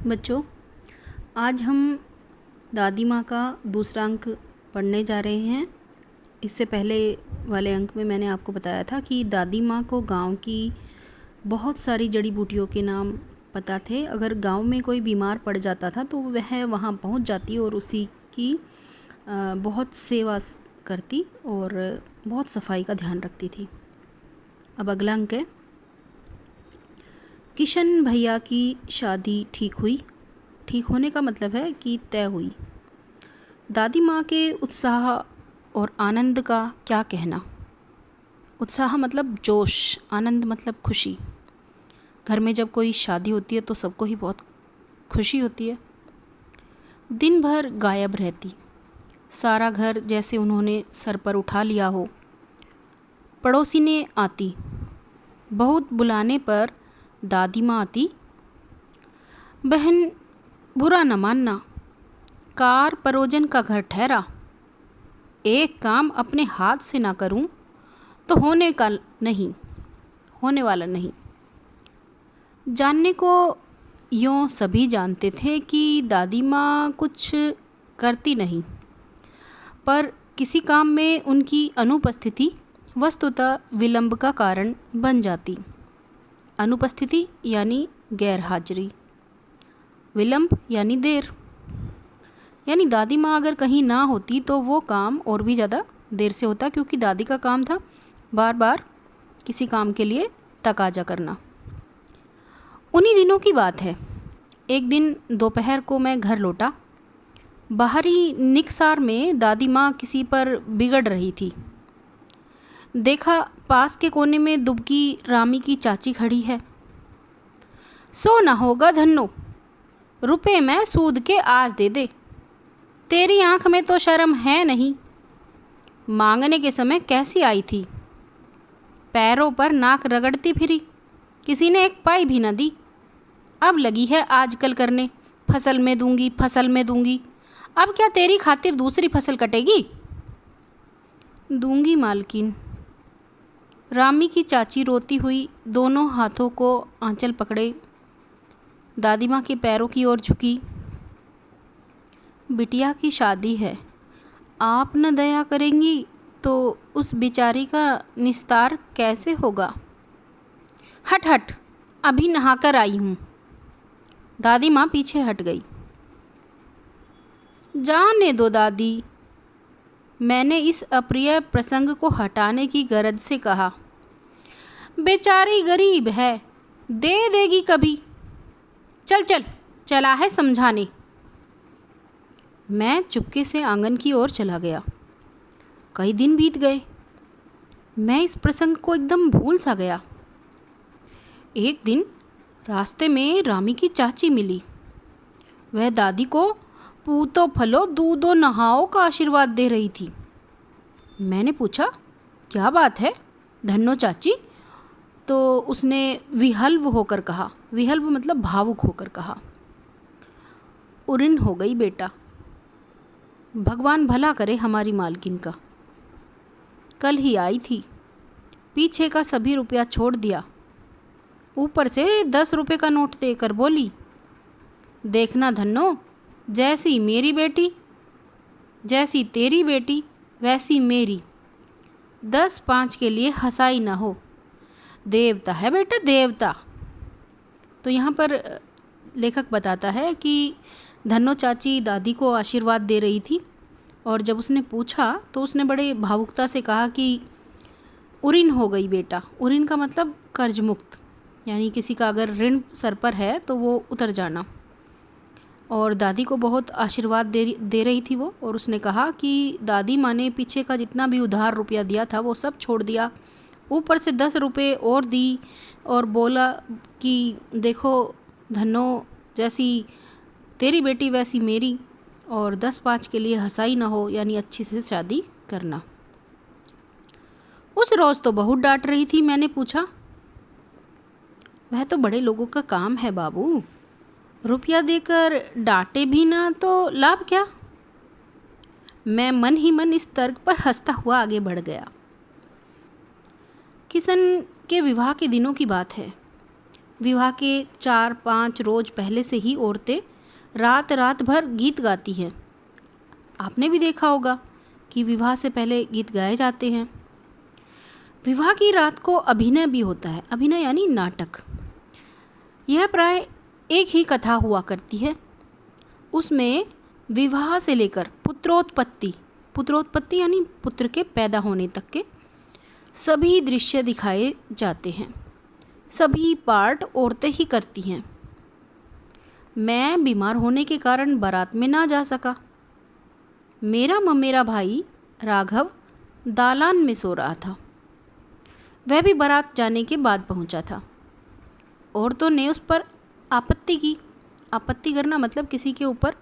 बच्चों, आज हम दादी माँ का दूसरा अंक पढ़ने जा रहे हैं। इससे पहले वाले अंक में मैंने आपको बताया था कि दादी माँ को गांव की बहुत सारी जड़ी बूटियों के नाम पता थे। अगर गांव में कोई बीमार पड़ जाता था तो वह वहाँ पहुँच जाती और उसी की बहुत सेवा करती और बहुत सफाई का ध्यान रखती थी। अब अगला अंक है, किशन भैया की शादी ठीक हुई। ठीक होने का मतलब है कि तय हुई। दादी माँ के उत्साह और आनंद का क्या कहना। उत्साह मतलब जोश, आनंद मतलब खुशी। घर में जब कोई शादी होती है तो सबको ही बहुत खुशी होती है। दिन भर गायब रहती, सारा घर जैसे उन्होंने सर पर उठा लिया हो। पड़ोसी ने आती, बहुत बुलाने पर दादी माँ आती। बहन बुरा न मानना, कार परोजन का घर ठहरा। एक काम अपने हाथ से ना करूं तो होने वाला नहीं। जानने को यों सभी जानते थे कि दादी माँ कुछ करती नहीं, पर किसी काम में उनकी अनुपस्थिति वस्तुतः विलंब का कारण बन जाती। अनुपस्थिति यानी गैर हाजिरी, विलंब यानी देर। यानी दादी माँ अगर कहीं ना होती तो वो काम और भी ज़्यादा देर से होता, क्योंकि दादी का काम था बार बार किसी काम के लिए तकाजा करना। उन्हीं दिनों की बात है। एक दिन दोपहर को मैं घर लौटा। बाहरी निकसार में दादी माँ किसी पर बिगड़ रही थी। देखा, पास के कोने में दुबकी रामी की चाची खड़ी है। सो ना होगा धन्नो, रुपए मैं सूद के आज दे दे। तेरी आंख में तो शर्म है नहीं। मांगने के समय कैसी आई थी, पैरों पर नाक रगड़ती फिरी। किसी ने एक पाई भी न दी। अब लगी है आजकल करने, फसल में दूंगी, फसल में दूंगी। अब क्या तेरी खातिर दूसरी फसल कटेगी? दूंगी मालकिन। रामी की चाची रोती हुई दोनों हाथों को आंचल पकड़े दादी माँ के पैरों की ओर झुकी। बिटिया की शादी है, आप न दया करेंगी तो उस बेचारी का निस्तार कैसे होगा? हट हट, अभी नहाकर आई हूँ। दादी माँ पीछे हट गई। जाने दो दादी, मैंने इस अप्रिय प्रसंग को हटाने की गरज से कहा। बेचारी गरीब है, दे देगी कभी। चल चल, चला है समझाने। मैं चुपके से आंगन की ओर चला गया। कई दिन बीत गए, मैं इस प्रसंग को एकदम भूल सा गया। एक दिन रास्ते में रामी की चाची मिली। वह दादी को पूतो फलो दूधो नहाओ का आशीर्वाद दे रही थी। मैंने पूछा, क्या बात है धन्नो चाची? तो उसने विहल्व होकर कहा, विहल्व मतलब भावुक होकर कहा, उरिन हो गई बेटा। भगवान भला करे हमारी मालकिन का। कल ही आई थी, पीछे का सभी रुपया छोड़ दिया, ऊपर से 10 रुपये का नोट देकर बोली, देखना धन्नो, जैसी मेरी बेटी, जैसी तेरी बेटी वैसी मेरी। 10-5 के लिए हंसाई ना हो। देवता है बेटा, देवता। तो यहाँ पर लेखक बताता है कि धन्नो चाची दादी को आशीर्वाद दे रही थी, और जब उसने पूछा तो उसने बड़े भावुकता से कहा कि उरिन हो गई बेटा। उरिन का मतलब कर्ज मुक्त, यानी किसी का अगर ऋण सर पर है तो वो उतर जाना। और दादी को बहुत आशीर्वाद दे रही थी वो, और उसने कहा कि दादी माँ ने पीछे का जितना भी उधार रुपया दिया था वो सब छोड़ दिया, ऊपर से 10 रुपये और दी, और बोला कि देखो धन्नो, जैसी तेरी बेटी वैसी मेरी, और 10-5 के लिए हंसाई ना हो, यानी अच्छी से शादी करना। उस रोज़ तो बहुत डांट रही थी। मैंने पूछा, वह तो बड़े लोगों का काम है बाबू, रुपया देकर डांटे भी ना तो लाभ क्या? मैं मन ही मन इस तर्क पर हंसता हुआ आगे बढ़ गया। किशन के विवाह के दिनों की बात है। विवाह के 4-5 रोज पहले से ही औरतें रात रात भर गीत गाती हैं। आपने भी देखा होगा कि विवाह से पहले गीत गाए जाते हैं। विवाह की रात को अभिनय भी होता है। अभिनय यानी नाटक। यह प्राय एक ही कथा हुआ करती है। उसमें विवाह से लेकर पुत्रोत्पत्ति, पुत्रोत्पत्ति यानी पुत्र के पैदा होने तक के सभी दृश्य दिखाए जाते हैं। सभी पार्ट औरतें ही करती हैं। मैं बीमार होने के कारण बारात में ना जा सका। मेरा ममेरा भाई राघव दालान में सो रहा था। वह भी बारात जाने के बाद पहुंचा था। औरतों ने उस पर आपत्ति की। आपत्ति करना मतलब किसी के ऊपर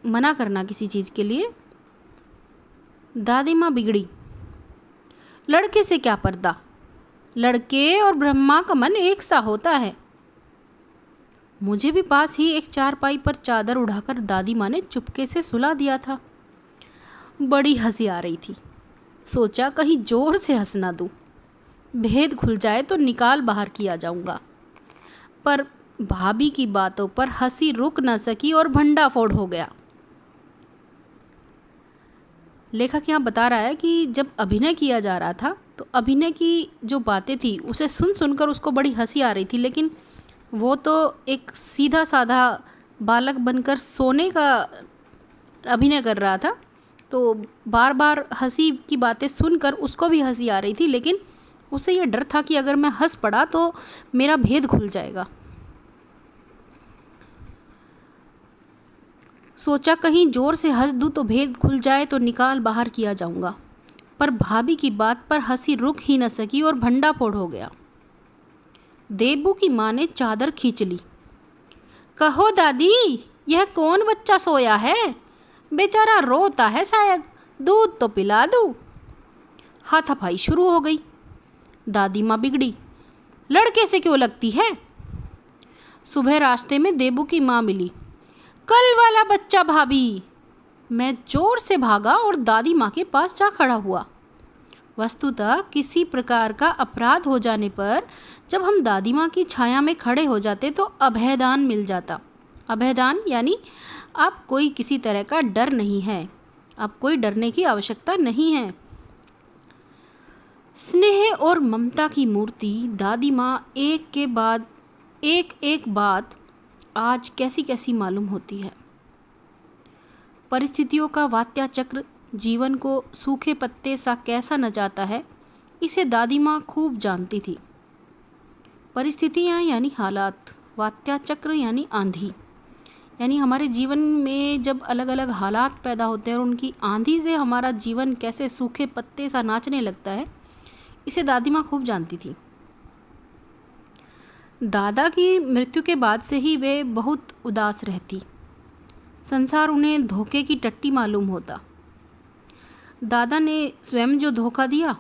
मना करना किसी चीज़ के लिए। दादी माँ बिगड़ी। लड़के से क्या पर्दा, लड़के और ब्रह्मा का मन एक सा होता है। मुझे भी पास ही एक चारपाई पर चादर उड़ाकर दादी माँ ने चुपके से सुला दिया था। बड़ी हंसी आ रही थी। सोचा कहीं जोर से हंस ना दूँ, भेद खुल जाए तो निकाल बाहर किया जाऊंगा। पर भाभी की बातों पर हंसी रुक न सकी और भंडाफोड़ हो गया। लेखक यहाँ बता रहा है कि जब अभिनय किया जा रहा था तो अभिनय की जो बातें थी उसे सुन सुनकर उसको बड़ी हंसी आ रही थी, लेकिन वो तो एक सीधा साधा बालक बनकर सोने का अभिनय कर रहा था। तो बार बार हंसी की बातें सुनकर उसको भी हंसी आ रही थी, लेकिन उसे ये डर था कि अगर मैं हंस पड़ा तो मेरा भेद खुल जाएगा। सोचा कहीं जोर से हंस दूँ तो भेद खुल जाए तो निकाल बाहर किया जाऊंगा। पर भाभी की बात पर हंसी रुक ही न सकी और भंडाफोड़ हो गया। देबू की माँ ने चादर खींच ली। कहो दादी, यह कौन बच्चा सोया है? बेचारा रोता है शायद, दूध तो पिला दूँ। हाथापाई शुरू हो गई। दादी माँ बिगड़ी। लड़के से क्यों लगती है? सुबह रास्ते में देबू की माँ मिली। कल वाला बच्चा भाभी। मैं जोर से भागा और दादी माँ के पास जा खड़ा हुआ। वस्तुतः किसी प्रकार का अपराध हो जाने पर जब हम दादी माँ की छाया में खड़े हो जाते तो अभयदान मिल जाता। अभयदान यानी अब कोई किसी तरह का डर नहीं है, अब कोई डरने की आवश्यकता नहीं है। स्नेह और ममता की मूर्ति दादी माँ एक के बाद एक बात आज कैसी कैसी मालूम होती है। परिस्थितियों का वात्या चक्र जीवन को सूखे पत्ते सा कैसा नचाता है, इसे दादी माँ खूब जानती थी। परिस्थितियाँ यानी हालात, वात्या चक्र यानी आंधी, यानी हमारे जीवन में जब अलग अलग हालात पैदा होते हैं और उनकी आंधी से हमारा जीवन कैसे सूखे पत्ते सा नाचने लगता है, इसे दादी माँ खूब जानती थी। दादा की मृत्यु के बाद से ही वे बहुत उदास रहती। संसार उन्हें धोखे की टट्टी मालूम होता। दादा ने स्वयं जो धोखा दिया,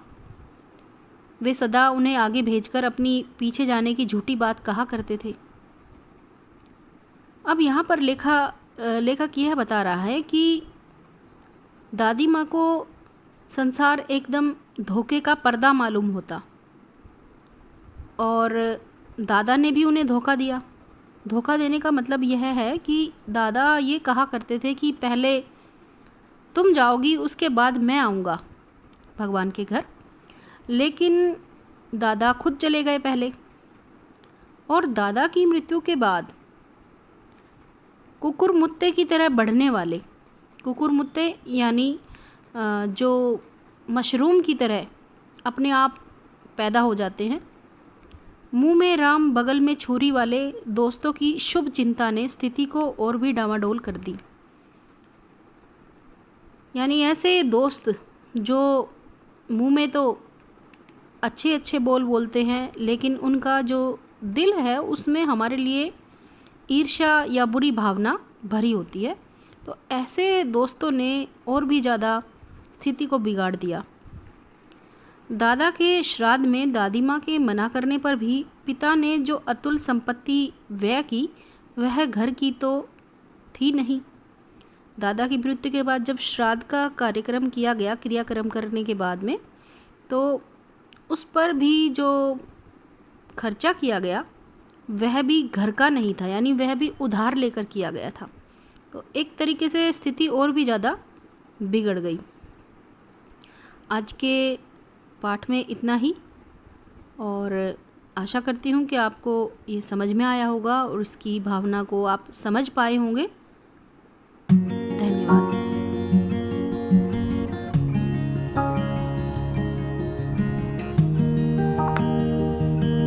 वे सदा उन्हें आगे भेजकर अपनी पीछे जाने की झूठी बात कहा करते थे। अब यहाँ पर लेखक यह बता रहा है कि दादी माँ को संसार एकदम धोखे का पर्दा मालूम होता और दादा ने भी उन्हें धोखा दिया। धोखा देने का मतलब यह है कि दादा ये कहा करते थे कि पहले तुम जाओगी, उसके बाद मैं आऊँगा भगवान के घर। लेकिन दादा खुद चले गए पहले, और दादा की मृत्यु के बाद कुकुरमुत्ते की तरह बढ़ने वाले, कुकुरमुत्ते यानी जो मशरूम की तरह अपने आप पैदा हो जाते हैं, मुंह में राम बगल में छुरी वाले दोस्तों की शुभ चिंता ने स्थिति को और भी डामाडोल कर दी। यानी ऐसे दोस्त जो मुंह में तो अच्छे अच्छे बोल बोलते हैं, लेकिन उनका जो दिल है उसमें हमारे लिए ईर्ष्या या बुरी भावना भरी होती है। तो ऐसे दोस्तों ने और भी ज़्यादा स्थिति को बिगाड़ दिया। दादा के श्राद्ध में दादी माँ के मना करने पर भी पिता ने जो अतुल संपत्ति व्यय की, वह घर की तो थी नहीं। दादा की मृत्यु के बाद जब श्राद्ध का कार्यक्रम किया गया, क्रियाक्रम करने के बाद में, तो उस पर भी जो खर्चा किया गया वह भी घर का नहीं था, यानी वह भी उधार लेकर किया गया था। तो एक तरीके से स्थिति और भी ज़्यादा बिगड़ गई। आज के पाठ में इतना ही, और आशा करती हूँ कि आपको ये समझ में आया होगा और इसकी भावना को आप समझ पाए होंगे। धन्यवाद।